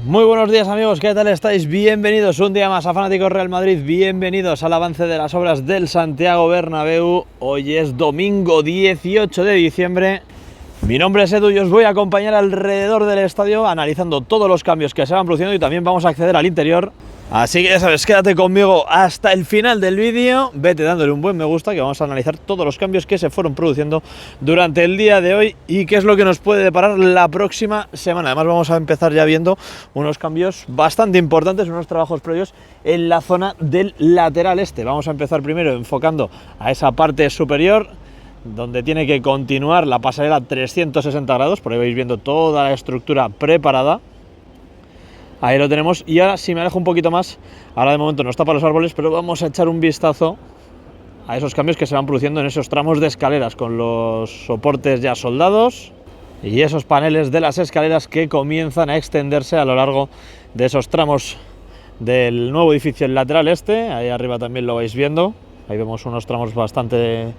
Muy buenos días amigos, ¿qué tal estáis? Bienvenidos un día más a Fanáticos Real Madrid, bienvenidos al avance de las obras del Santiago Bernabéu. Hoy es domingo 18 de diciembre. Mi nombre es Edu y os voy a acompañar alrededor del estadio analizando todos los cambios que se van produciendo y también vamos a acceder al interior. Así que ya sabes, quédate conmigo hasta el final del vídeo, vete dándole un buen me gusta que vamos a analizar todos los cambios que se fueron produciendo durante el día de hoy y qué es lo que nos puede deparar la próxima semana. Además vamos a empezar ya viendo unos cambios bastante importantes, unos trabajos previos en la zona del lateral este. Vamos a empezar primero enfocando a esa parte superior, donde tiene que continuar la pasarela 360 grados, por ahí vais viendo toda la estructura preparada. Ahí lo tenemos y ahora si me alejo un poquito más, ahora de momento no está para los árboles, pero vamos a echar un vistazo a esos cambios que se van produciendo en esos tramos de escaleras con los soportes ya soldados y esos paneles de las escaleras que comienzan a extenderse a lo largo de esos tramos del nuevo edificio el lateral este. Ahí arriba también lo vais viendo, ahí vemos unos tramos bastante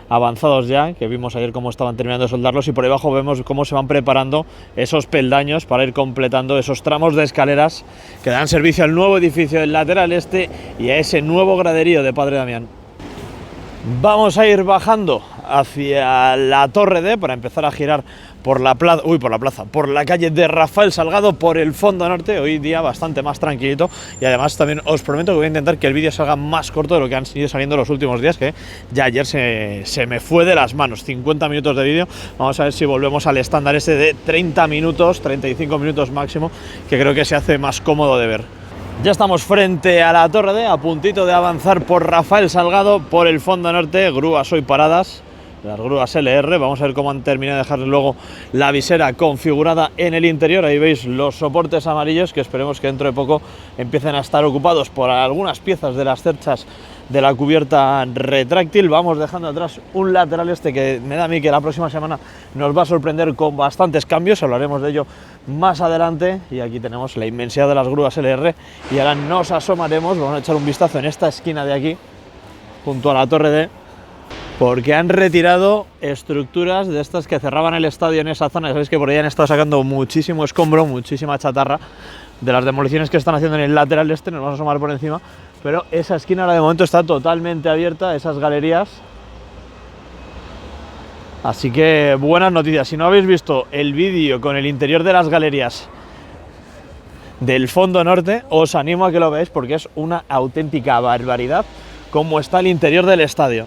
avanzados ya, que vimos ayer cómo estaban terminando de soldarlos, y por debajo vemos cómo se van preparando esos peldaños para ir completando esos tramos de escaleras que dan servicio al nuevo edificio del lateral este y a ese nuevo graderío de Padre Damián. Vamos a ir bajando hacia la Torre D para empezar a girar por la calle de Rafael Salgado, por el fondo norte. Hoy día bastante más tranquilito y además también os prometo que voy a intentar que el vídeo salga más corto de lo que han ido saliendo los últimos días, que ya ayer se me fue de las manos. 50 minutos de vídeo, vamos a ver si volvemos al estándar ese de 30 minutos, 35 minutos máximo, que creo que se hace más cómodo de ver. Ya estamos frente a la Torre D, a puntito de avanzar por Rafael Salgado, por el fondo norte, grúas hoy paradas, las grúas LR. Vamos a ver cómo han terminado de dejar luego la visera configurada en el interior. Ahí veis los soportes amarillos que esperemos que dentro de poco empiecen a estar ocupados por algunas piezas de las cerchas de la cubierta retráctil. Vamos dejando atrás un lateral este que me da a mí que la próxima semana nos va a sorprender con bastantes cambios, hablaremos de ello más adelante. Y aquí tenemos la inmensidad de las grúas LR y ahora nos asomaremos, vamos a echar un vistazo en esta esquina de aquí junto a la Torre D, porque han retirado estructuras de estas que cerraban el estadio en esa zona. Ya sabéis que por ahí han estado sacando muchísimo escombro, muchísima chatarra de las demoliciones que están haciendo en el lateral este. Nos vamos a asomar por encima, pero esa esquina ahora de momento está totalmente abierta, esas galerías. Así que buenas noticias. Si no habéis visto el vídeo con el interior de las galerías del fondo norte, os animo a que lo veáis porque es una auténtica barbaridad cómo está el interior del estadio.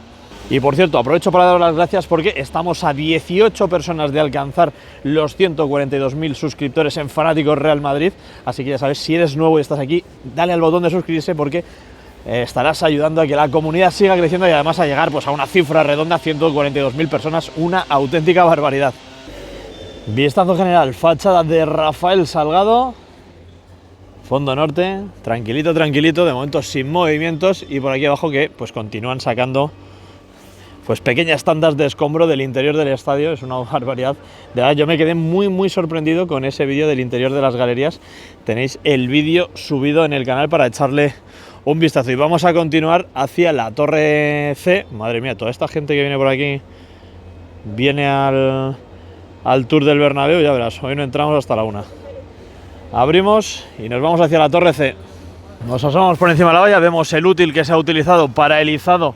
Y por cierto, aprovecho para daros las gracias porque estamos a 18 personas de alcanzar los 142.000 suscriptores en Fanáticos Real Madrid. Así que ya sabes, si eres nuevo y estás aquí, dale al botón de suscribirse porque estarás ayudando a que la comunidad siga creciendo y además a llegar pues a una cifra redonda, 142.000 personas, una auténtica barbaridad. Vistazo general, fachada de Rafael Salgado, fondo norte, tranquilito, tranquilito, de momento sin movimientos, y por aquí abajo que pues continúan sacando pues pequeñas tandas de escombro del interior del estadio. Es una barbaridad. De verdad, yo me quedé muy sorprendido con ese vídeo del interior de las galerías. Tenéis el vídeo subido en el canal para echarle un vistazo. Y vamos a continuar hacia la Torre C. Madre mía, toda esta gente que viene por aquí viene al tour del Bernabéu, ya verás. Hoy no entramos hasta la 1. Abrimos y nos vamos hacia la Torre C. Nos asomamos por encima de la valla, vemos el útil que se ha utilizado para el izado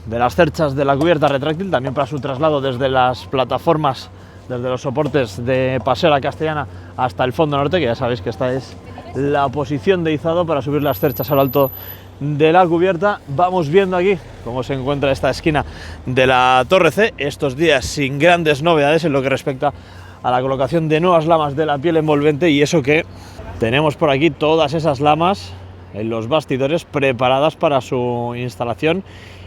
de las cerchas de la cubierta retráctil, también para su traslado desde las plataformas, desde los soportes de Paseo La Castellana hasta el fondo norte, que ya sabéis que esta es la posición de izado para subir las cerchas al alto de la cubierta. Vamos viendo aquí cómo se encuentra esta esquina de la Torre C, estos días sin grandes novedades en lo que respecta a la colocación de nuevas lamas de la piel envolvente, y eso que tenemos por aquí todas esas lamas en los bastidores preparadas para su instalación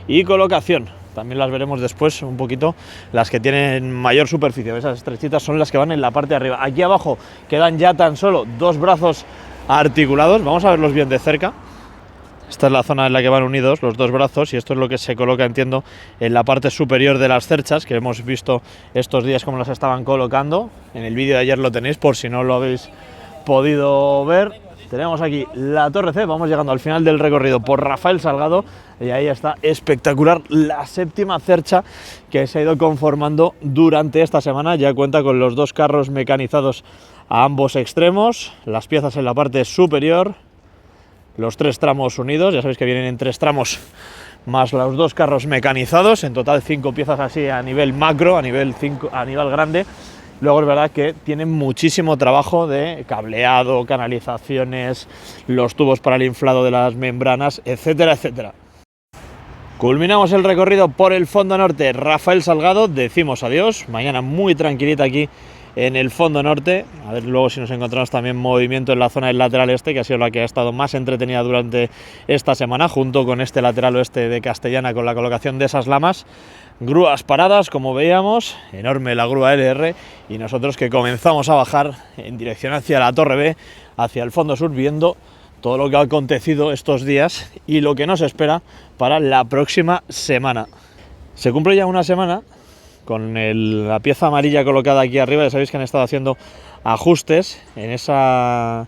y colocación. También las veremos después un poquito, las que tienen mayor superficie. Esas estrechitas son las que van en la parte de arriba. Aquí abajo quedan ya tan solo dos brazos articulados, vamos a verlos bien de cerca. Esta es la zona en la que van unidos los dos brazos y esto es lo que se coloca, entiendo, en la parte superior de las cerchas, que hemos visto estos días cómo las estaban colocando. En el vídeo de ayer lo tenéis por si no lo habéis podido ver. Tenemos aquí la Torre C, vamos llegando al final del recorrido por Rafael Salgado y ahí está espectacular la séptima cercha que se ha ido conformando durante esta semana. Ya cuenta con los dos carros mecanizados a ambos extremos, las piezas en la parte superior, los 3 tramos unidos, ya sabéis que vienen en 3 tramos más los 2 carros mecanizados, en total 5 piezas así a nivel macro, a nivel grande. Luego es verdad que tienen muchísimo trabajo de cableado, canalizaciones, los tubos para el inflado de las membranas, etcétera, etcétera. Culminamos el recorrido por el fondo norte Rafael Salgado, decimos adiós, mañana muy tranquilita aquí en el fondo norte, a ver luego si nos encontramos también movimiento en la zona del lateral este, que ha sido la que ha estado más entretenida durante esta semana, junto con este lateral oeste de Castellana con la colocación de esas lamas. Grúas paradas, como veíamos, enorme la grúa LR, y nosotros que comenzamos a bajar en dirección hacia la Torre B, hacia el fondo sur, viendo todo lo que ha acontecido estos días y lo que nos espera para la próxima semana. Se cumple ya una semana con la pieza amarilla colocada aquí arriba. Ya sabéis que han estado haciendo ajustes en esa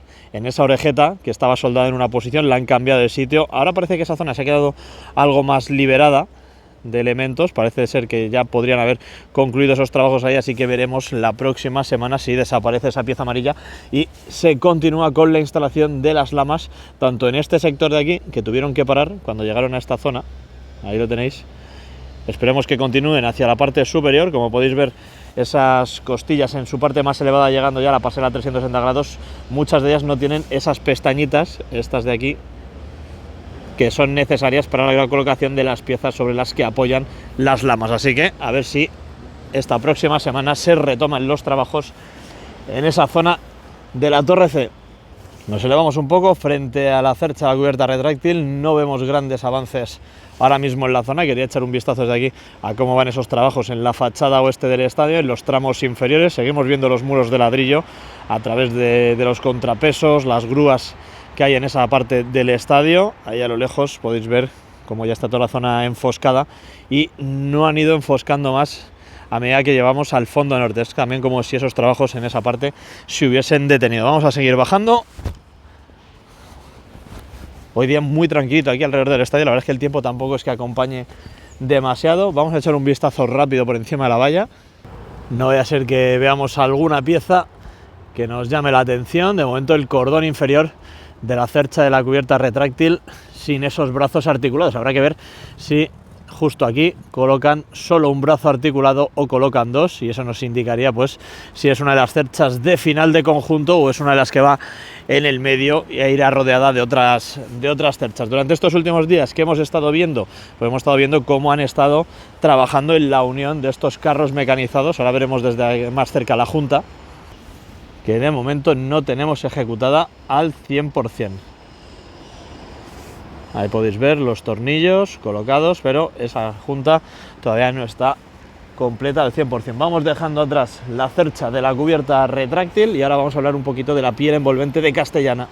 orejeta que estaba soldada en una posición, la han cambiado de sitio. Ahora parece que esa zona se ha quedado algo más liberada de elementos, parece ser que ya podrían haber concluido esos trabajos ahí, así que veremos la próxima semana si desaparece esa pieza amarilla y se continúa con la instalación de las lamas, tanto en este sector de aquí, que tuvieron que parar cuando llegaron a esta zona, ahí lo tenéis. Esperemos que continúen hacia la parte superior, como podéis ver esas costillas en su parte más elevada llegando ya a la pasarela 360 grados, muchas de ellas no tienen esas pestañitas, estas de aquí, que son necesarias para la colocación de las piezas sobre las que apoyan las lamas. Así que a ver si esta próxima semana se retoman los trabajos en esa zona de la Torre C. Nos elevamos un poco frente a la cercha de la cubierta retráctil, no vemos grandes avances ahora mismo en la zona. Quería echar un vistazo desde aquí a cómo van esos trabajos en la fachada oeste del estadio, en los tramos inferiores. Seguimos viendo los muros de ladrillo a través de los contrapesos, las grúas que hay en esa parte del estadio. Ahí a lo lejos podéis ver cómo ya está toda la zona enfoscada y no han ido enfoscando más a medida que llevamos al fondo norte. Es también como si esos trabajos en esa parte se hubiesen detenido. Vamos a seguir bajando. Hoy día muy tranquilito aquí alrededor del estadio, la verdad es que el tiempo tampoco es que acompañe demasiado. Vamos a echar un vistazo rápido por encima de la valla. No vaya a ser que veamos alguna pieza que nos llame la atención. De momento el cordón inferior de la cercha de la cubierta retráctil sin esos brazos articulados. Habrá que ver si justo aquí colocan solo un brazo articulado o colocan 2, y eso nos indicaría pues si es una de las cerchas de final de conjunto o es una de las que va en el medio y irá rodeada de otras cerchas. Durante estos últimos días que hemos estado viendo, pues hemos estado viendo cómo han estado trabajando en la unión de estos carros mecanizados. Ahora veremos desde más cerca la junta, que de momento no tenemos ejecutada al 100%. Ahí podéis ver los tornillos colocados, pero esa junta todavía no está completa al 100%. Vamos dejando atrás la cercha de la cubierta retráctil y ahora vamos a hablar un poquito de la piel envolvente de Castellana.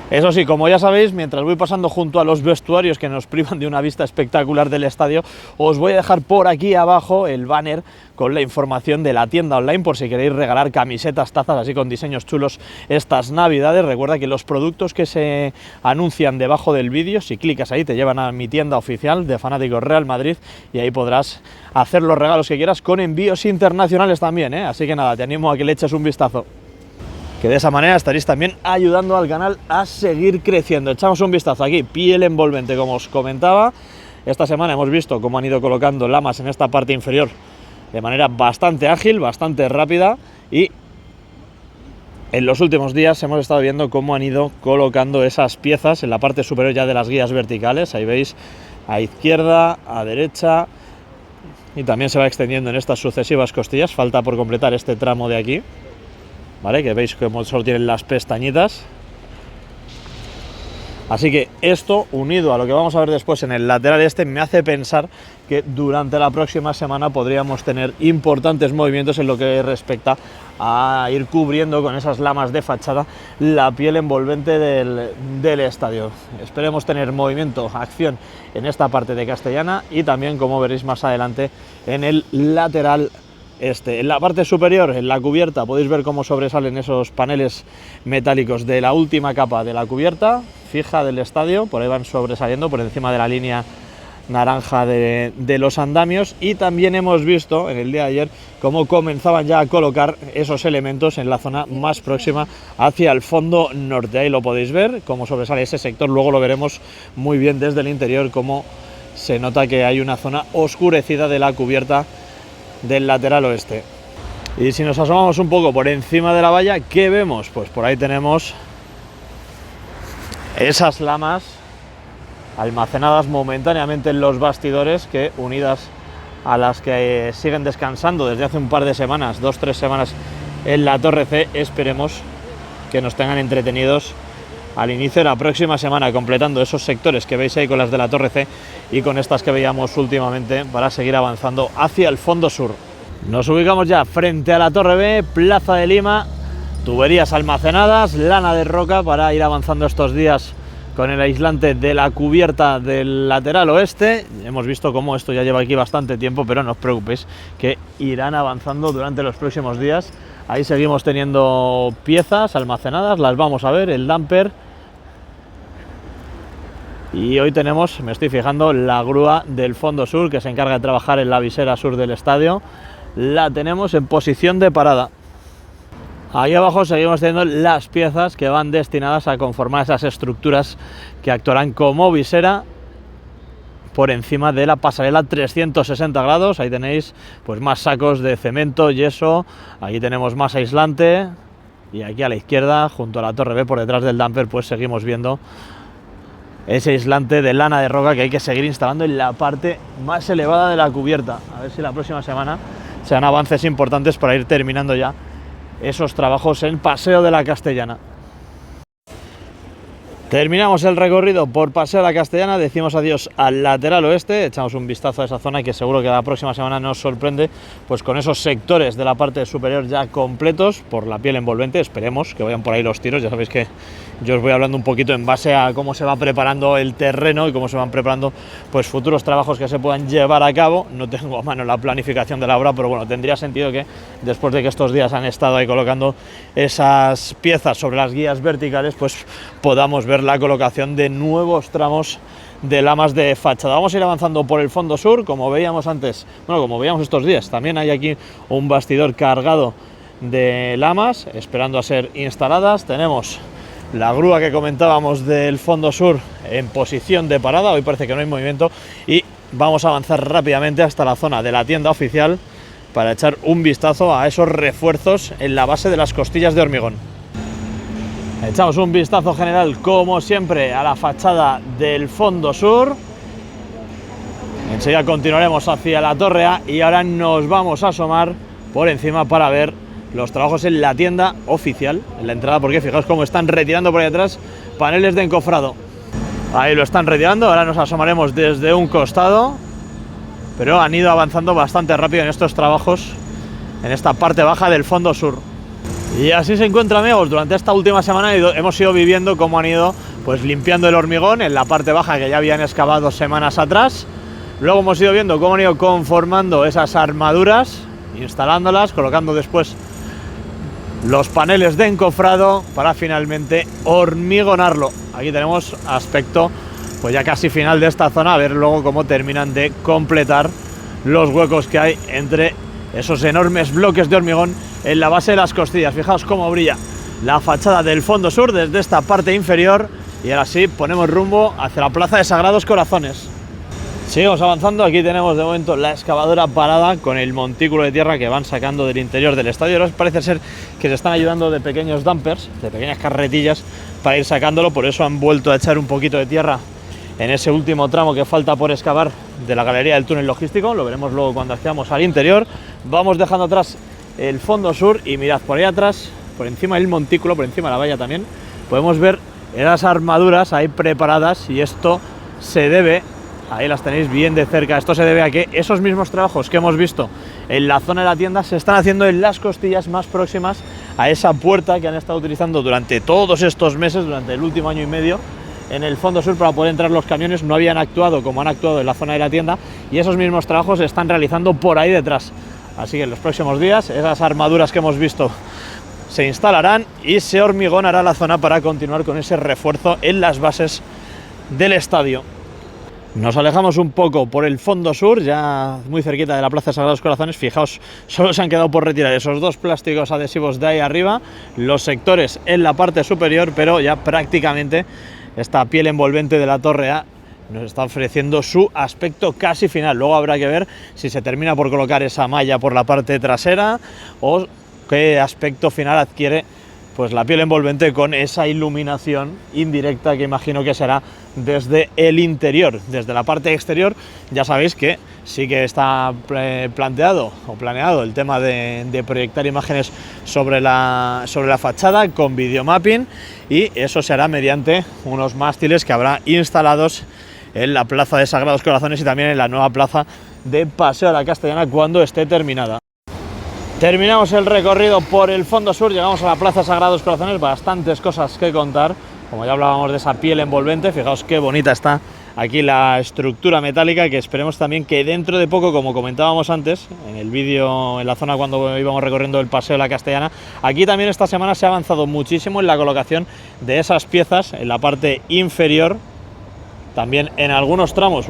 Eso sí, como ya sabéis, mientras voy pasando junto a los vestuarios que nos privan de una vista espectacular del estadio, os voy a dejar por aquí abajo el banner con la información de la tienda online por si queréis regalar camisetas, tazas, así con diseños chulos estas navidades. Recuerda que los productos que se anuncian debajo del vídeo, si clicas ahí te llevan a mi tienda oficial de Fanáticos Real Madrid y ahí podrás hacer los regalos que quieras con envíos internacionales también, ¿eh? Así que nada, te animo a que le eches un vistazo, que de esa manera estaréis también ayudando al canal a seguir creciendo. Echamos un vistazo aquí, piel envolvente, como os comentaba. Esta semana hemos visto cómo han ido colocando lamas en esta parte inferior de manera bastante ágil, bastante rápida, y en los últimos días hemos estado viendo cómo han ido colocando esas piezas en la parte superior ya de las guías verticales. Ahí veis a izquierda, a derecha, y también se va extendiendo en estas sucesivas costillas. Falta por completar este tramo de aquí, ¿vale? Que veis que solo tienen las pestañitas. Así que esto, unido a lo que vamos a ver después en el lateral este, me hace pensar que durante la próxima semana podríamos tener importantes movimientos en lo que respecta a ir cubriendo con esas lamas de fachada la piel envolvente del estadio. Esperemos tener movimiento, acción en esta parte de Castellana y también, como veréis más adelante, en el lateral este. En la parte superior, en la cubierta, podéis ver cómo sobresalen esos paneles metálicos de la última capa de la cubierta fija del estadio. Por ahí van sobresaliendo por encima de la línea naranja de los andamios, y también hemos visto en el día de ayer cómo comenzaban ya a colocar esos elementos en la zona más próxima hacia el fondo norte. Ahí lo podéis ver, cómo sobresale ese sector. Luego lo veremos muy bien desde el interior, cómo se nota que hay una zona oscurecida de la cubierta del lateral oeste. Y si nos asomamos un poco por encima de la valla, ¿qué vemos? Pues por ahí tenemos esas lamas almacenadas momentáneamente en los bastidores, que unidas a las que siguen descansando desde hace un par de semanas, 2-3 semanas en la Torre C, esperemos que nos tengan entretenidos al inicio de la próxima semana, completando esos sectores que veis ahí con las de la Torre C y con estas que veíamos últimamente, para seguir avanzando hacia el fondo sur. Nos ubicamos ya frente a la Torre B, Plaza de Lima, tuberías almacenadas, lana de roca para ir avanzando estos días con el aislante de la cubierta del lateral oeste. Hemos visto cómo esto ya lleva aquí bastante tiempo, pero no os preocupéis que irán avanzando durante los próximos días. Ahí seguimos teniendo piezas almacenadas, las vamos a ver, el dumper. Y hoy tenemos, me estoy fijando, la grúa del fondo sur, que se encarga de trabajar en la visera sur del estadio. La tenemos en posición de parada. Ahí abajo seguimos teniendo las piezas que van destinadas a conformar esas estructuras que actuarán como visera por encima de la pasarela 360 grados. Ahí tenéis pues más sacos de cemento, yeso, aquí tenemos más aislante, y aquí a la izquierda, junto a la Torre B, por detrás del dumper, pues seguimos viendo ese aislante de lana de roca que hay que seguir instalando en la parte más elevada de la cubierta. A ver si la próxima semana se dan avances importantes para ir terminando ya esos trabajos en Paseo de la Castellana. Terminamos el recorrido por Paseo de la Castellana, decimos adiós al lateral oeste, echamos un vistazo a esa zona que seguro que la próxima semana nos sorprende, pues con esos sectores de la parte superior ya completos por la piel envolvente. Esperemos que vayan por ahí los tiros. Ya sabéis que yo os voy hablando un poquito en base a cómo se va preparando el terreno y cómo se van preparando pues futuros trabajos que se puedan llevar a cabo. No tengo a mano la planificación de la obra, pero bueno, tendría sentido que después de que estos días han estado ahí colocando esas piezas sobre las guías verticales, pues podamos ver la colocación de nuevos tramos de lamas de fachada. Vamos a ir avanzando por el fondo sur, como veíamos antes, bueno, como veíamos estos días. También hay aquí un bastidor cargado de lamas esperando a ser instaladas. Tenemos la grúa que comentábamos del fondo sur en posición de parada. Hoy parece que no hay movimiento y vamos a avanzar rápidamente hasta la zona de la tienda oficial para echar un vistazo a esos refuerzos en la base de las costillas de hormigón. Echamos un vistazo general, como siempre, a la fachada del fondo sur. Enseguida continuaremos hacia la Torre A y ahora nos vamos a asomar por encima para ver los trabajos en la tienda oficial, en la entrada, porque fijaos cómo están retirando por ahí atrás paneles de encofrado. Ahí lo están retirando, ahora nos asomaremos desde un costado, pero han ido avanzando bastante rápido en estos trabajos, en esta parte baja del fondo sur. Y así se encuentra, amigos. Durante esta última semana hemos ido viviendo cómo han ido pues limpiando el hormigón en la parte baja que ya habían excavado semanas atrás. Luego hemos ido viendo cómo han ido conformando esas armaduras, instalándolas, colocando después los paneles de encofrado para finalmente hormigonarlo. Aquí tenemos aspecto pues ya casi final de esta zona, a ver luego cómo terminan de completar los huecos que hay entre esos enormes bloques de hormigón en la base de las costillas. Fijaos cómo brilla la fachada del fondo sur desde esta parte inferior, y ahora sí ponemos rumbo hacia la Plaza de Sagrados Corazones. Seguimos avanzando. Aquí tenemos de momento la excavadora parada con el montículo de tierra que van sacando del interior del estadio. Ahora parece ser que se están ayudando de pequeños dumpers, de pequeñas carretillas para ir sacándolo, por eso han vuelto a echar un poquito de tierra en ese último tramo que falta por excavar de la galería del túnel logístico. Lo veremos luego cuando accedamos al interior. Vamos dejando atrás el fondo sur y mirad, por ahí atrás, por encima del montículo, por encima de la valla también, podemos ver esas armaduras ahí preparadas, y esto se debe, ahí las tenéis bien de cerca, esto se debe a que esos mismos trabajos que hemos visto en la zona de la tienda se están haciendo en las costillas más próximas a esa puerta que han estado utilizando durante todos estos meses, durante el último año y medio, en el fondo sur para poder entrar los camiones. No habían actuado como han actuado en la zona de la tienda, y esos mismos trabajos se están realizando por ahí detrás. Así que en los próximos días esas armaduras que hemos visto se instalarán y se hormigonará la zona para continuar con ese refuerzo en las bases del estadio. Nos alejamos un poco por el fondo sur, ya muy cerquita de la Plaza de Sagrados Corazones. Fijaos, solo se han quedado por retirar esos dos plásticos adhesivos de ahí arriba, los sectores en la parte superior, pero ya prácticamente esta piel envolvente de la Torre A nos está ofreciendo su aspecto casi final. Luego habrá que ver si se termina por colocar esa malla por la parte trasera o qué aspecto final adquiere pues la piel envolvente con esa iluminación indirecta que imagino que será desde el interior. Desde la parte exterior ya sabéis que sí que está planteado o planeado el tema de proyectar imágenes sobre la fachada con videomapping, y eso se hará mediante unos mástiles que habrá instalados en la Plaza de Sagrados Corazones y también en la nueva plaza de Paseo de la Castellana cuando esté terminada. Terminamos el recorrido por el fondo sur, llegamos a la Plaza Sagrados Corazones, bastantes cosas que contar, como ya hablábamos de esa piel envolvente. Fijaos qué bonita está aquí la estructura metálica, que esperemos también que dentro de poco, como comentábamos antes, en el vídeo, en la zona cuando íbamos recorriendo el Paseo de la Castellana, aquí también esta semana se ha avanzado muchísimo en la colocación de esas piezas en la parte inferior, también en algunos tramos,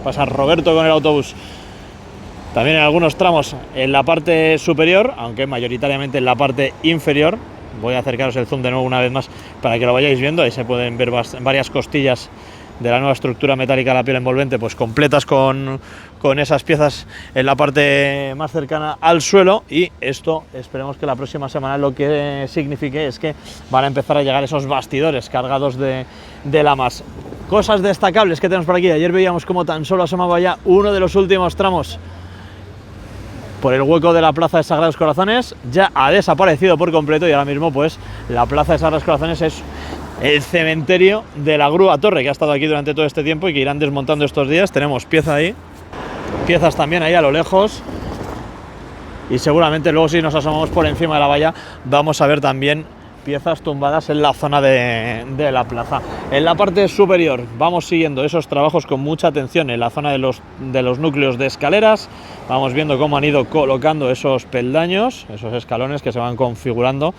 pasa Roberto con el autobús, también en algunos tramos en la parte superior, aunque mayoritariamente en la parte inferior. Voy a acercaros el zoom de nuevo una vez más para que lo vayáis viendo. Ahí se pueden ver varias costillas de la nueva estructura metálica de la piel envolvente, pues completas con esas piezas en la parte más cercana al suelo, y esto esperemos que la próxima semana lo que signifique es que van a empezar a llegar esos bastidores cargados de lamas. Cosas destacables que tenemos por aquí. Ayer veíamos cómo tan solo asomaba ya uno de los últimos tramos por el hueco de la Plaza de Sagrados Corazones, ya ha desaparecido por completo, y ahora mismo pues la Plaza de Sagrados Corazones es el cementerio de la Grúa Torre, que ha estado aquí durante todo este tiempo y que irán desmontando estos días. Tenemos pieza ahí, piezas también ahí a lo lejos, y seguramente luego si nos asomamos por encima de la valla vamos a ver también piezas tumbadas en la zona de la plaza. En la parte superior vamos siguiendo esos trabajos con mucha atención en la zona de los núcleos de escaleras. Vamos viendo cómo han ido colocando esos peldaños, esos escalones que se van configurando,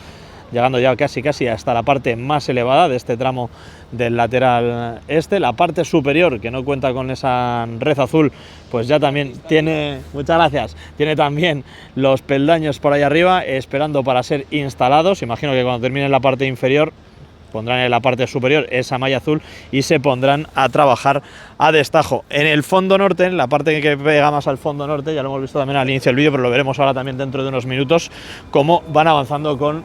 llegando ya casi hasta la parte más elevada de este tramo del lateral este. La parte superior, que no cuenta con esa red azul, pues ya también tiene, muchas gracias, tiene también los peldaños por ahí arriba esperando para ser instalados. Imagino que cuando termine la parte inferior pondrán en la parte superior esa malla azul y se pondrán a trabajar a destajo. En el fondo norte, en la parte que pega más al fondo norte, ya lo hemos visto también al inicio del vídeo, pero lo veremos ahora también dentro de unos minutos, cómo van avanzando con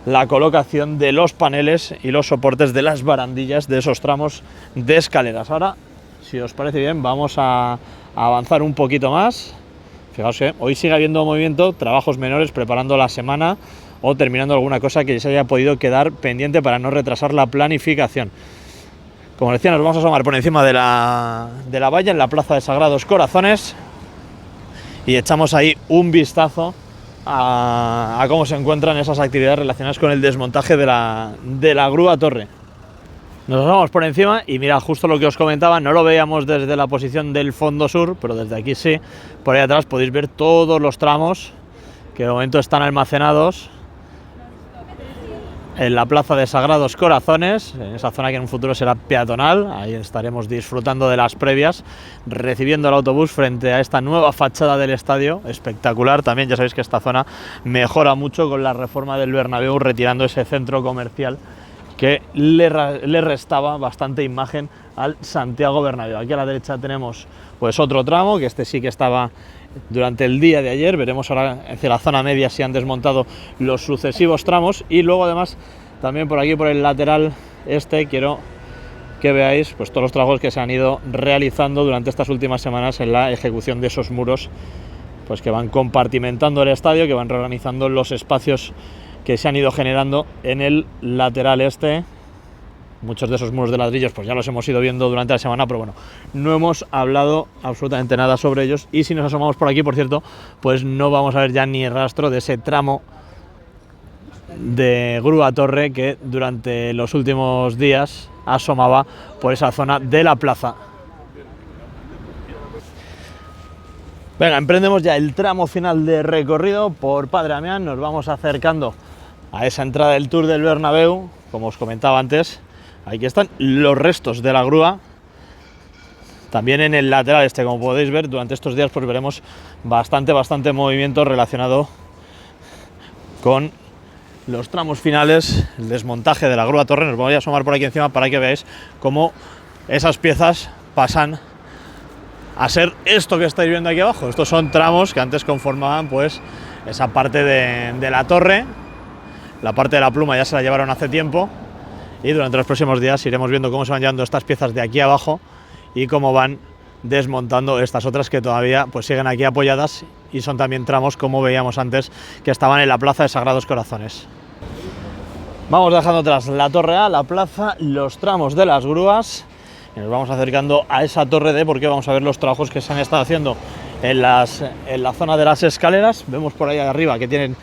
la colocación de los paneles y los soportes de las barandillas de esos tramos de escaleras. Ahora, si os parece bien, vamos a avanzar un poquito más. Fijaos que hoy sigue habiendo movimiento, trabajos menores preparando la semana o terminando alguna cosa que se haya podido quedar pendiente para no retrasar la planificación. Como decía, nos vamos a asomar por encima de la valla en la Plaza de Sagrados Corazones y echamos ahí un vistazo a cómo se encuentran esas actividades relacionadas con el desmontaje de la Grúa Torre. Nos vamos por encima y mirad, justo lo que os comentaba, no lo veíamos desde la posición del fondo sur, pero desde aquí sí. Por ahí atrás podéis ver todos los tramos que de momento están almacenados en la Plaza de Sagrados Corazones, en esa zona que en un futuro será peatonal. Ahí estaremos disfrutando de las previas, recibiendo el autobús frente a esta nueva fachada del estadio, espectacular. También ya sabéis que esta zona mejora mucho con la reforma del Bernabéu, retirando ese centro comercial que le restaba bastante imagen al Santiago Bernabéu. Aquí a la derecha tenemos pues otro tramo, que este sí que estaba durante el día de ayer. Veremos ahora hacia la zona media si han desmontado los sucesivos tramos, y luego además también por aquí por el lateral este quiero que veáis pues todos los trabajos que se han ido realizando durante estas últimas semanas en la ejecución de esos muros, pues que van compartimentando el estadio, que van reorganizando los espacios que se han ido generando en el lateral este. Muchos de esos muros de ladrillos pues ya los hemos ido viendo durante la semana, pero bueno, no hemos hablado absolutamente nada sobre ellos. Y si nos asomamos por aquí, por cierto, pues no vamos a ver ya ni rastro de ese tramo de Grúa Torre que durante los últimos días asomaba por esa zona de la plaza. Venga, emprendemos ya el tramo final de recorrido por Padre Damián. Nos vamos acercando a esa entrada del Tour del Bernabéu. Como os comentaba antes, aquí están los restos de la grúa, También en el lateral este, como podéis ver, durante estos días pues veremos bastante movimiento relacionado con los tramos finales, el desmontaje de la grúa torre. Nos voy a asomar por aquí encima para que veáis cómo esas piezas pasan a ser esto que estáis viendo aquí abajo. Estos son tramos que antes conformaban pues esa parte de la torre. La parte de la pluma ya se la llevaron hace tiempo y durante los próximos días iremos viendo cómo se van llevando estas piezas de aquí abajo y cómo van desmontando estas otras que todavía pues siguen aquí apoyadas, y son también tramos, como veíamos antes, que estaban en la plaza de Sagrados Corazones. Vamos dejando atrás la torre A, la plaza, los tramos de las grúas y nos vamos acercando a esa torre D porque vamos a ver los trabajos que se han estado haciendo en la zona de las escaleras. Vemos por ahí arriba que tienen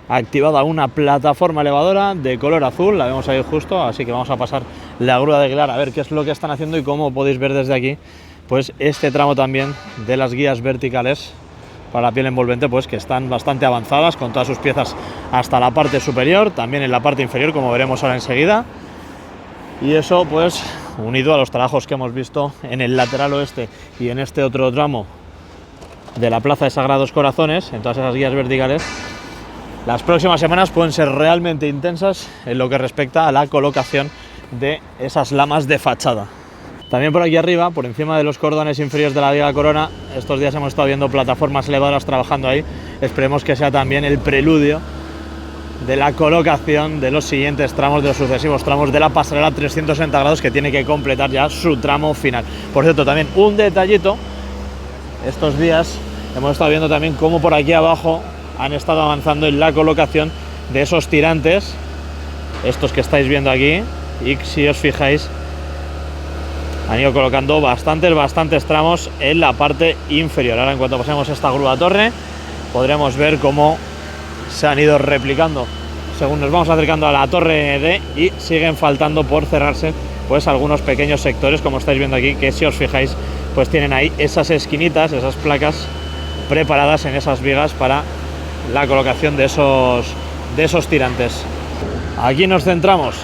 activada una plataforma elevadora de color azul, la vemos ahí justo, así que vamos a pasar la grúa de Glar a ver qué es lo que están haciendo, y como podéis ver desde aquí, pues este tramo también de las guías verticales para la piel envolvente, pues que están bastante avanzadas con todas sus piezas hasta la parte superior, también en la parte inferior, como veremos ahora enseguida, y eso pues unido a los trabajos que hemos visto en el lateral oeste y en este otro tramo de la plaza de Sagrados Corazones, en todas esas guías verticales. Las próximas semanas pueden ser realmente intensas en lo que respecta a la colocación de esas lamas de fachada. También por aquí arriba, por encima de los cordones inferiores de la viga corona, estos días hemos estado viendo plataformas elevadoras trabajando ahí. Esperemos que sea también el preludio de la colocación de los siguientes tramos, de los sucesivos tramos de la pasarela 360 grados, que tiene que completar ya su tramo final. Por cierto, también un detallito, estos días hemos estado viendo también cómo por aquí abajo han estado avanzando en la colocación de esos tirantes, estos que estáis viendo aquí, y si os fijáis han ido colocando bastantes tramos en la parte inferior. Ahora, en cuanto pasemos esta grúa torre, podremos ver cómo se han ido replicando según nos vamos acercando a la torre D, y siguen faltando por cerrarse pues algunos pequeños sectores, como estáis viendo aquí, que si os fijáis pues tienen ahí esas esquinitas, esas placas preparadas en esas vigas para la colocación de esos tirantes. Aquí nos centramos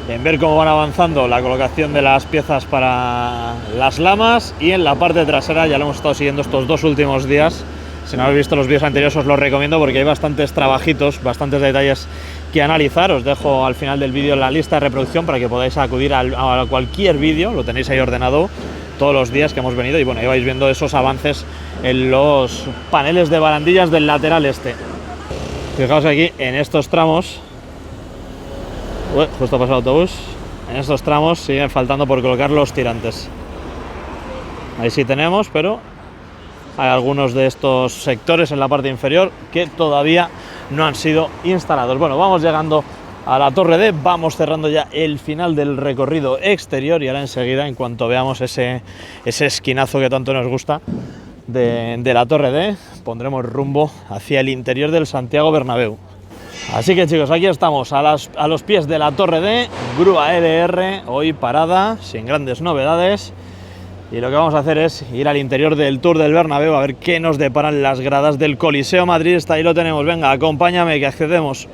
en ver cómo van avanzando la colocación de las piezas para las lamas, y en la parte trasera ya lo hemos estado siguiendo estos dos últimos días. Si no habéis visto los vídeos anteriores os los recomiendo porque hay bastantes trabajitos, bastantes detalles que analizar. Os dejo al final del vídeo la lista de reproducción para que podáis acudir a cualquier vídeo, lo tenéis ahí ordenado todos los días que hemos venido, y bueno, ahí vais viendo esos avances en los paneles de barandillas del lateral este. Fijaos aquí en estos tramos, justo ha pasado el autobús, en estos tramos siguen faltando por colocar los tirantes. Ahí sí tenemos, pero hay algunos de estos sectores en la parte inferior que todavía no han sido instalados. Bueno, vamos llegando a la torre D, vamos cerrando ya el final del recorrido exterior, y ahora enseguida, en cuanto veamos ese esquinazo que tanto nos gusta de la torre D, pondremos rumbo hacia el interior del Santiago Bernabéu. Así que chicos, aquí estamos a los pies de la torre D, grúa EDR, hoy parada, sin grandes novedades, y lo que vamos a hacer es ir al interior del Tour del Bernabéu a ver qué nos deparan las gradas del Coliseo madridista. Ahí lo tenemos, venga, acompáñame que accedemos.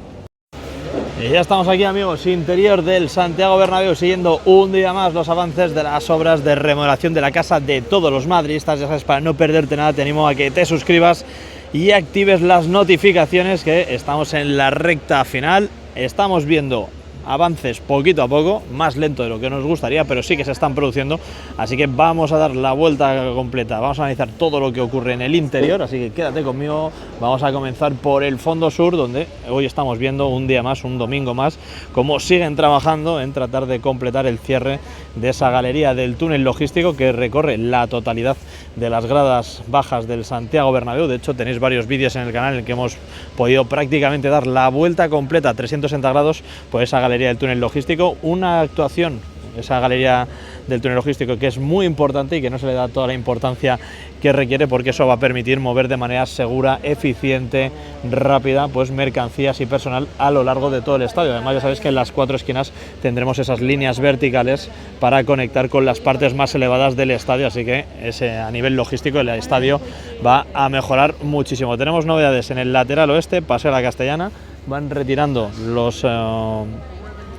Y ya estamos aquí, amigos, interior del Santiago Bernabéu, siguiendo un día más los avances de las obras de remodelación de la casa de todos los madridistas. Ya sabes, para no perderte nada te animo a que te suscribas y actives las notificaciones, que estamos en la recta final. Estamos viendo avances poquito a poco, más lento de lo que nos gustaría, pero sí que se están produciendo, así que vamos a dar la vuelta completa, vamos a analizar todo lo que ocurre en el interior, así que quédate conmigo. Vamos a comenzar por el fondo sur, donde hoy estamos viendo un día más, un domingo más, cómo siguen trabajando en tratar de completar el cierre de esa galería del túnel logístico que recorre la totalidad de las gradas bajas del Santiago Bernabéu. De hecho, tenéis varios vídeos en el canal en el que hemos podido prácticamente dar la vuelta completa, 360 grados, por esa galería del túnel logístico. Una actuación, esa galería del túnel logístico, que es muy importante y que no se le da toda la importancia que requiere, porque eso va a permitir mover de manera segura, eficiente, rápida, pues mercancías y personal a lo largo de todo el estadio. Además, ya sabéis que en las cuatro esquinas tendremos esas líneas verticales para conectar con las partes más elevadas del estadio, así que a nivel logístico el estadio va a mejorar muchísimo. Tenemos novedades en el lateral oeste, Paseo de la Castellana, van retirando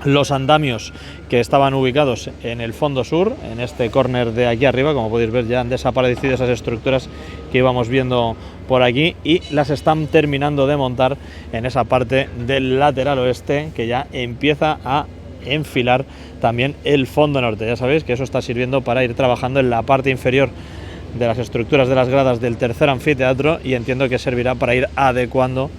los andamios que estaban ubicados en el fondo sur, en este córner de aquí arriba. Como podéis ver, ya han desaparecido esas estructuras que íbamos viendo por aquí y las están terminando de montar en esa parte del lateral oeste, que ya empieza a enfilar también el fondo norte. Ya sabéis que eso está sirviendo para ir trabajando en la parte inferior de las estructuras de las gradas del tercer anfiteatro, y entiendo que servirá para ir adecuando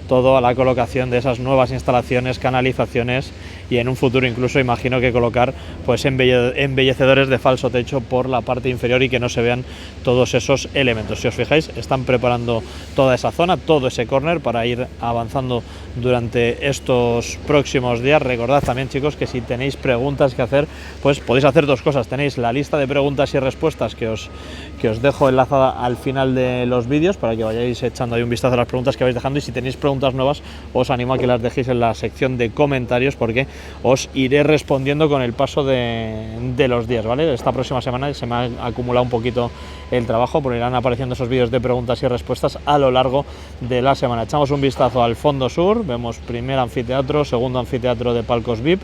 todo a la colocación de esas nuevas instalaciones, canalizaciones, y en un futuro incluso imagino que colocar pues embellecedores de falso techo por la parte inferior y que no se vean todos esos elementos. Si os fijáis, están preparando toda esa zona, todo ese córner, para ir avanzando durante estos próximos días. Recordad también, chicos, que si tenéis preguntas que hacer, pues podéis hacer dos cosas. Tenéis la lista de preguntas y respuestas que os dejo enlazada al final de los vídeos, para que vayáis echando ahí un vistazo a las preguntas que vais dejando, y si tenéis preguntas nuevas os animo a que las dejéis en la sección de comentarios, porque os iré respondiendo con el paso de los días, ¿vale? Esta próxima semana se me ha acumulado un poquito el trabajo, porque irán apareciendo esos vídeos de preguntas y respuestas a lo largo de la semana. Echamos un vistazo al fondo sur, vemos primer anfiteatro, segundo anfiteatro de palcos VIP.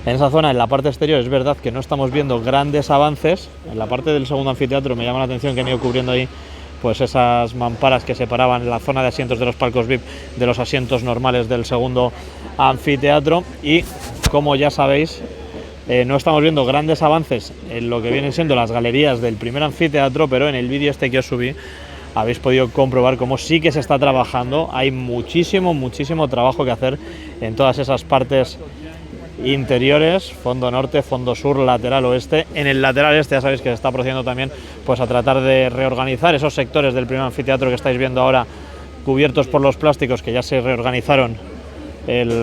En esa zona, en la parte exterior, es verdad que no estamos viendo grandes avances. En la parte del segundo anfiteatro me llama la atención que han ido cubriendo ahí pues esas mamparas que separaban la zona de asientos de los palcos VIP de los asientos normales del segundo anfiteatro, y como ya sabéis, no estamos viendo grandes avances en lo que vienen siendo las galerías del primer anfiteatro, pero en el vídeo este que os subí habéis podido comprobar cómo sí que se está trabajando. Hay muchísimo trabajo que hacer en todas esas partes interiores, fondo norte, fondo sur, lateral oeste. En el lateral este ya sabéis que se está procediendo también pues a tratar de reorganizar esos sectores del primer anfiteatro que estáis viendo ahora cubiertos por los plásticos, que ya se reorganizaron el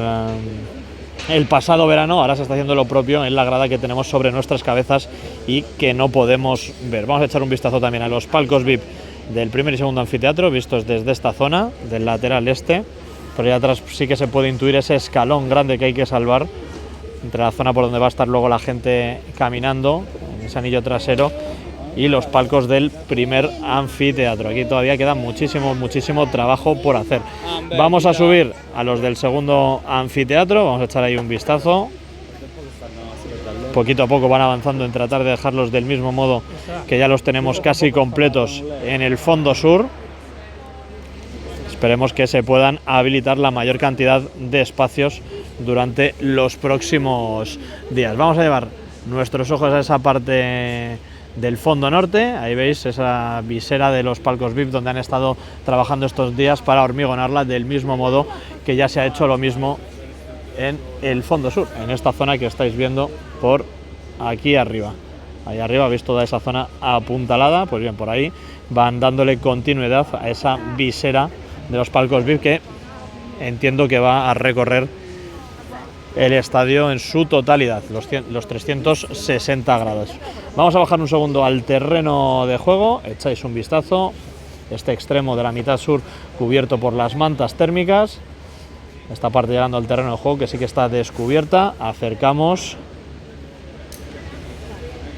pasado verano. Ahora se está haciendo lo propio en la grada que tenemos sobre nuestras cabezas y que no podemos ver. Vamos a echar un vistazo también a los palcos VIP del primer y segundo anfiteatro, vistos desde esta zona del lateral este. Por ahí atrás sí que se puede intuir ese escalón grande que hay que salvar entre la zona por donde va a estar luego la gente caminando, en ese anillo trasero, y los palcos del primer anfiteatro. Aquí todavía queda muchísimo trabajo por hacer. Vamos a subir a los del segundo anfiteatro, vamos a echar ahí un vistazo. Poquito a poco van avanzando en tratar de dejarlos del mismo modo que ya los tenemos casi completos en el fondo sur. Esperemos que se puedan habilitar la mayor cantidad de espacios durante los próximos días. Vamos a llevar nuestros ojos a esa parte del fondo norte. Ahí veis esa visera de los palcos VIP donde han estado trabajando estos días para hormigonarla, del mismo modo que ya se ha hecho lo mismo en el fondo sur, en esta zona que estáis viendo por aquí arriba. Ahí arriba veis toda esa zona apuntalada. Pues bien, por ahí van dándole continuidad a esa visera de los palcos VIP, que entiendo que va a recorrer el estadio en su totalidad, los 360 grados. Vamos a bajar un segundo al terreno de juego, echáis un vistazo, este extremo de la mitad sur cubierto por las mantas térmicas, esta parte llegando al terreno de juego que sí que está descubierta. Acercamos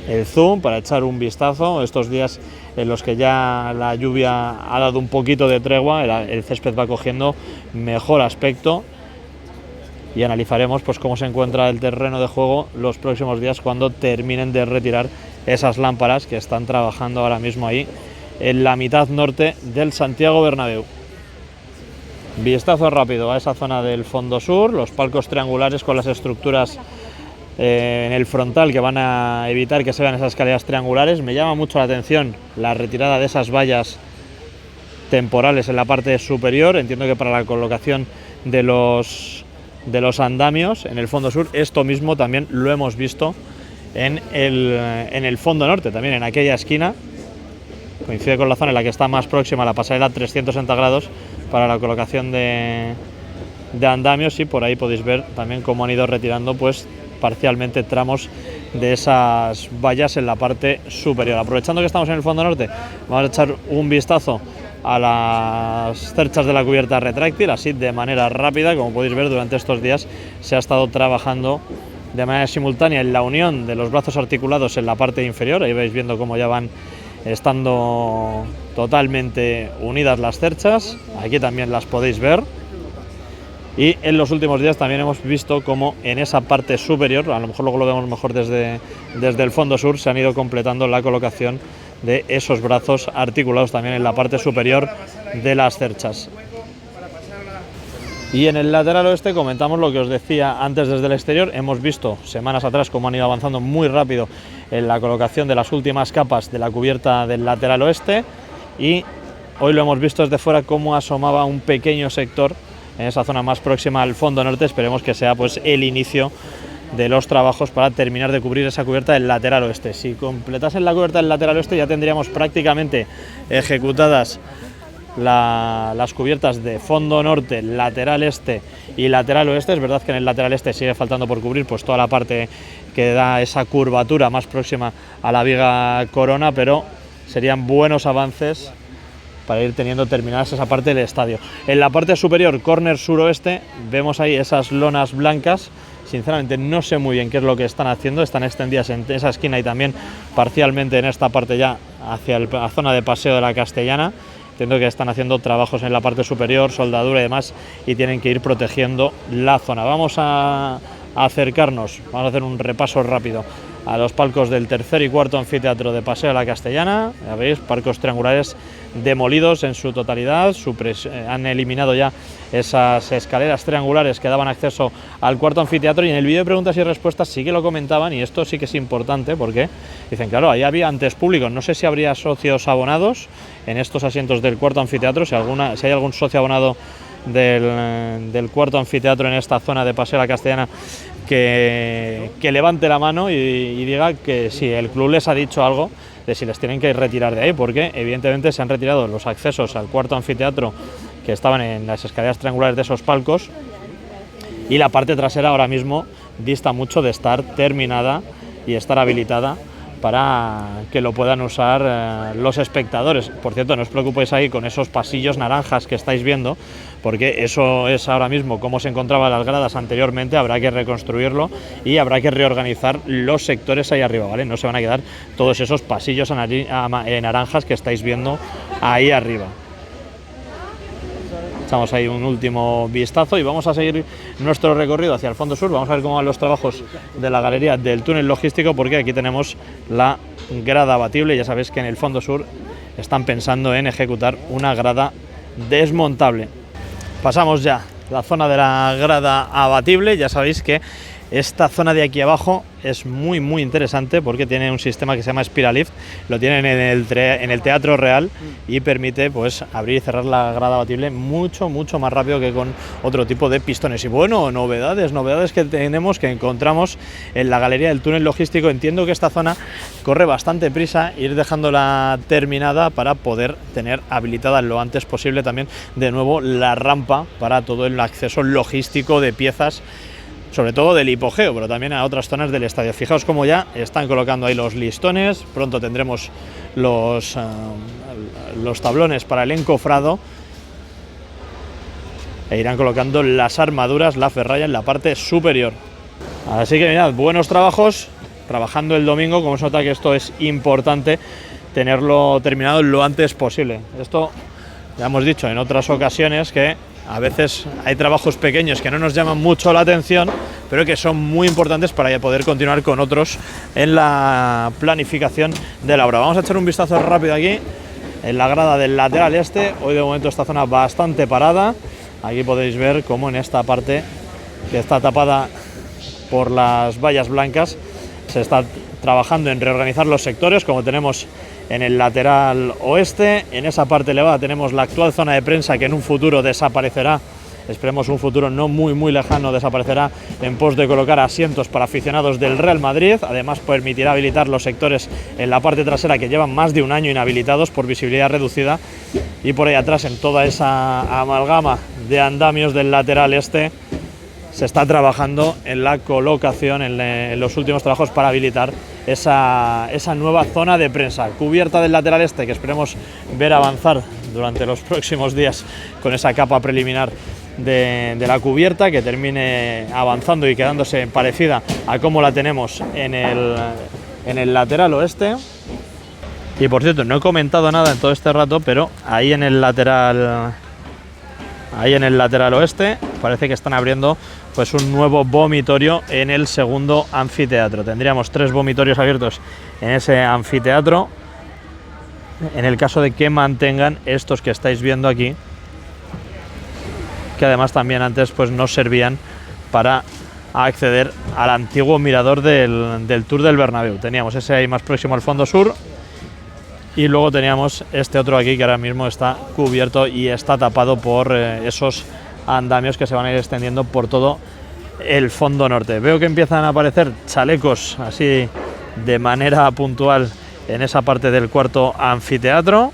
el zoom para echar un vistazo. Estos días en los que ya la lluvia ha dado un poquito de tregua, el césped va cogiendo mejor aspecto, y analizaremos pues cómo se encuentra el terreno de juego los próximos días cuando terminen de retirar esas lámparas que están trabajando ahora mismo ahí en la mitad norte del Santiago Bernabéu. Vistazo rápido a esa zona del fondo sur, los palcos triangulares con las estructuras en el frontal que van a evitar que se vean esas escaleras triangulares. Me llama mucho la atención la retirada de esas vallas temporales en la parte superior. Entiendo que para la colocación de los andamios en el fondo sur. Esto mismo también lo hemos visto en el fondo norte, también en aquella esquina. Coincide con la zona en la que está más próxima a la pasarela 360 grados para la colocación de andamios, y por ahí podéis ver también cómo han ido retirando pues parcialmente tramos de esas vallas en la parte superior. Aprovechando que estamos en el fondo norte, vamos a echar un vistazo a las cerchas de la cubierta retráctil, así de manera rápida. Como podéis ver, durante estos días se ha estado trabajando de manera simultánea en la unión de los brazos articulados en la parte inferior. Ahí vais viendo cómo ya van estando totalmente unidas las cerchas. Aquí también las podéis ver. Y en los últimos días también hemos visto cómo en esa parte superior, a lo mejor luego lo vemos mejor desde el fondo sur, se han ido completando la colocación de esos brazos articulados también en la parte superior de las cerchas. Y en el lateral oeste comentamos lo que os decía antes desde el exterior. Hemos visto semanas atrás cómo han ido avanzando muy rápido en la colocación de las últimas capas de la cubierta del lateral oeste, y hoy lo hemos visto desde fuera cómo asomaba un pequeño sector en esa zona más próxima al fondo norte. Esperemos que sea pues el inicio de los trabajos para terminar de cubrir esa cubierta del lateral oeste. Si completasen la cubierta del lateral oeste ya tendríamos prácticamente ejecutadas las cubiertas de fondo norte, lateral este y lateral oeste. Es verdad que en el lateral este sigue faltando por cubrir pues toda la parte que da esa curvatura más próxima a la viga corona, pero serían buenos avances para ir teniendo terminadas esa parte del estadio. En la parte superior, córner suroeste, vemos ahí esas lonas blancas. Sinceramente no sé muy bien qué es lo que están haciendo, están extendidas en esa esquina y también parcialmente en esta parte ya hacia la zona de paseo de la Castellana. Entiendo que están haciendo trabajos en la parte superior, soldadura y demás, y tienen que ir protegiendo la zona. Vamos a acercarnos, vamos a hacer un repaso rápido a los palcos del tercer y cuarto anfiteatro de Paseo de la Castellana. Ya veis, palcos triangulares demolidos en su totalidad, han eliminado ya esas escaleras triangulares que daban acceso al cuarto anfiteatro, y en el vídeo de preguntas y respuestas sí que lo comentaban, y esto sí que es importante porque dicen, claro, ahí había antes público, no sé si habría socios abonados en estos asientos del cuarto anfiteatro, si hay algún socio abonado del cuarto anfiteatro en esta zona de Paseo de la Castellana que levante la mano y diga que si el club les ha dicho algo de si les tienen que retirar de ahí, porque evidentemente se han retirado los accesos al cuarto anfiteatro que estaban en las escaleras triangulares de esos palcos, y la parte trasera ahora mismo dista mucho de estar terminada y estar habilitada para que lo puedan usar los espectadores. Por cierto, no os preocupéis ahí con esos pasillos naranjas que estáis viendo, porque eso es ahora mismo como se encontraban las gradas anteriormente. Habrá que reconstruirlo y habrá que reorganizar los sectores ahí arriba, ¿vale? No se van a quedar todos esos pasillos naranjas que estáis viendo ahí arriba. Echamos ahí un último vistazo y vamos a seguir nuestro recorrido hacia el fondo sur. Vamos a ver cómo van los trabajos de la galería del túnel logístico, porque aquí tenemos la grada abatible. Ya sabéis que en el fondo sur están pensando en ejecutar una grada desmontable. Pasamos ya la zona de la grada abatible. Ya sabéis que esta zona de aquí abajo es muy interesante porque tiene un sistema que se llama Spiralift, lo tienen en el Teatro Real, y permite pues abrir y cerrar la grada abatible mucho más rápido que con otro tipo de pistones. Y bueno, novedades que tenemos, que encontramos en la galería del túnel logístico. Entiendo que esta zona corre bastante prisa, ir dejándola terminada para poder tener habilitada lo antes posible también de nuevo la rampa para todo el acceso logístico de piezas, sobre todo del hipogeo, pero también a otras zonas del estadio. Fijaos cómo ya están colocando ahí los listones. Pronto tendremos los tablones para el encofrado, e irán colocando las armaduras, la ferralla en la parte superior. Así que mirad, buenos trabajos, trabajando el domingo. Como se nota que esto es importante tenerlo terminado lo antes posible. Esto ya hemos dicho en otras ocasiones que a veces hay trabajos pequeños que no nos llaman mucho la atención, pero que son muy importantes para poder continuar con otros en la planificación de la obra. Vamos a echar un vistazo rápido aquí en la grada del lateral este. Hoy de momento esta zona bastante parada. Aquí podéis ver cómo en esta parte que está tapada por las vallas blancas se está trabajando en reorganizar los sectores, como tenemos en el lateral oeste. En esa parte elevada tenemos la actual zona de prensa, que en un futuro desaparecerá, esperemos un futuro no muy lejano, desaparecerá en pos de colocar asientos para aficionados del Real Madrid. Además permitirá habilitar los sectores en la parte trasera que llevan más de un año inhabilitados por visibilidad reducida, y por ahí atrás, en toda esa amalgama de andamios del lateral este, se está trabajando en la colocación, en los últimos trabajos para habilitar esa nueva zona de prensa. Cubierta del lateral este, que esperemos ver avanzar durante los próximos días con esa capa preliminar de la cubierta, que termine avanzando y quedándose parecida a como la tenemos en el lateral oeste. Y por cierto, no he comentado nada en todo este rato, pero ahí en el lateral ahí en el lateral oeste. Parece que están abriendo pues un nuevo vomitorio en el segundo anfiteatro. Tendríamos 3 vomitorios abiertos en ese anfiteatro, en el caso de que mantengan estos que estáis viendo aquí, que además también antes pues nos servían para acceder al antiguo mirador del Tour del Bernabéu. Teníamos ese ahí más próximo al fondo sur y luego teníamos este otro aquí que ahora mismo está cubierto y está tapado por esos andamios que se van a ir extendiendo por todo el fondo norte. Veo que empiezan a aparecer chalecos así de manera puntual en esa parte del cuarto anfiteatro.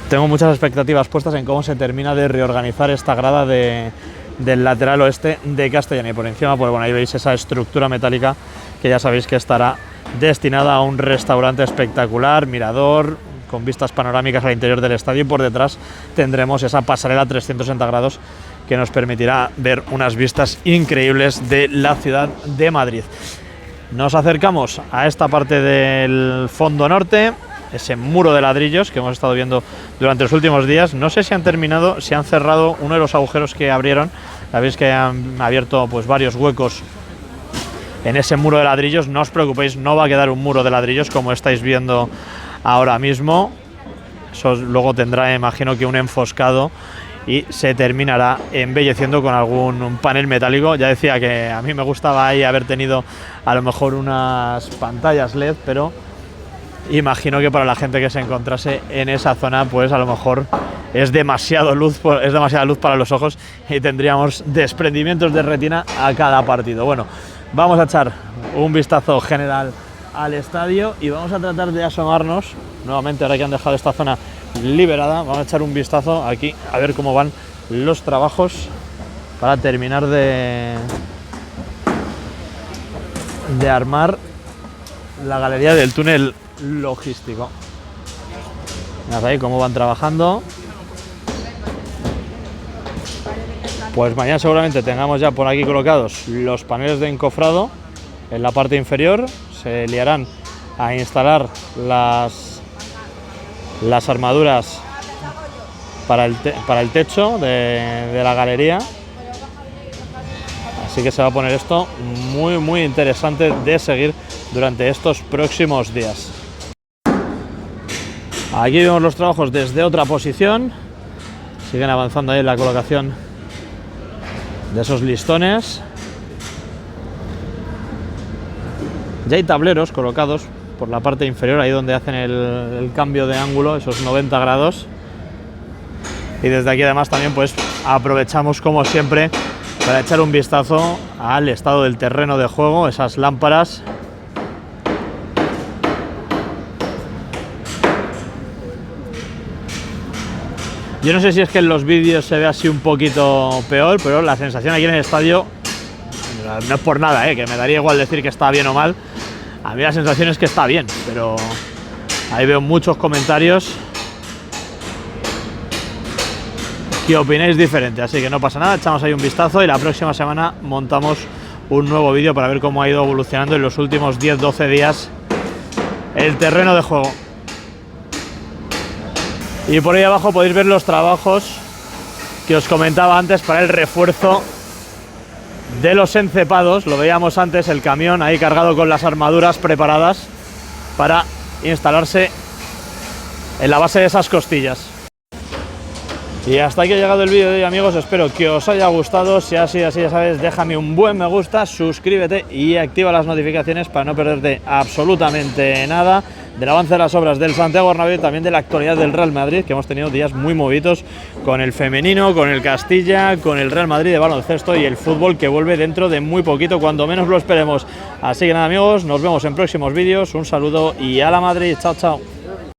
Tengo muchas expectativas puestas en cómo se termina de reorganizar esta grada del lateral oeste de Castellana. Y por encima, pues bueno, ahí veis esa estructura metálica que ya sabéis que estará destinada a un restaurante espectacular, mirador, con vistas panorámicas al interior del estadio, y por detrás tendremos esa pasarela 360 grados que nos permitirá ver unas vistas increíbles de la ciudad de Madrid. Nos acercamos a esta parte del fondo norte, ese muro de ladrillos que hemos estado viendo durante los últimos días. No sé si han terminado, si han cerrado uno de los agujeros que abrieron. Sabéis que han abierto pues varios huecos en ese muro de ladrillos. No os preocupéis, no va a quedar un muro de ladrillos como estáis viendo ahora mismo. Eso luego tendrá, imagino, que un enfoscado y se terminará embelleciendo con algún panel metálico. Ya decía que a mí me gustaba ahí haber tenido a lo mejor unas pantallas LED, pero imagino que para la gente que se encontrase en esa zona, pues a lo mejor es demasiada luz para los ojos y tendríamos desprendimientos de retina a cada partido. Bueno, vamos a echar un vistazo general al estadio y vamos a tratar de asomarnos nuevamente, ahora que han dejado esta zona liberada. Vamos a echar un vistazo aquí a ver cómo van los trabajos para terminar de armar la galería del túnel logístico. Mirad ahí cómo van trabajando. Pues mañana seguramente tengamos ya por aquí colocados los paneles de encofrado en la parte inferior. Se liarán a instalar las armaduras para el techo de la galería. Así que se va a poner esto muy interesante de seguir durante estos próximos días. Aquí vemos los trabajos desde otra posición. Siguen avanzando ahí en la colocación de esos listones. Ya hay tableros colocados por la parte inferior, ahí donde hacen el cambio de ángulo, esos 90 grados. Y desde aquí además también pues aprovechamos como siempre para echar un vistazo al estado del terreno de juego, esas lámparas. Yo no sé si es que en los vídeos se ve así un poquito peor, pero la sensación aquí en el estadio, no es por nada, que me daría igual decir que está bien o mal. A mí la sensación es que está bien, pero ahí veo muchos comentarios que opináis diferente, así que no pasa nada, echamos ahí un vistazo y la próxima semana montamos un nuevo vídeo para ver cómo ha ido evolucionando en los últimos 10-12 días el terreno de juego. Y por ahí abajo podéis ver los trabajos que os comentaba antes para el refuerzo de los encepados. Lo veíamos antes, el camión ahí cargado con las armaduras preparadas para instalarse en la base de esas costillas. Y hasta aquí ha llegado el vídeo de hoy, amigos. Espero que os haya gustado. Si ha sido así, ya sabes, déjame un buen me gusta, suscríbete y activa las notificaciones para no perderte absolutamente nada del avance de las obras del Santiago Bernabéu y también de la actualidad del Real Madrid, que hemos tenido días muy movidos con el femenino, con el Castilla, con el Real Madrid de baloncesto y el fútbol que vuelve dentro de muy poquito, cuando menos lo esperemos. Así que nada, amigos, nos vemos en próximos vídeos. Un saludo y a la Madrid. Chao, chao.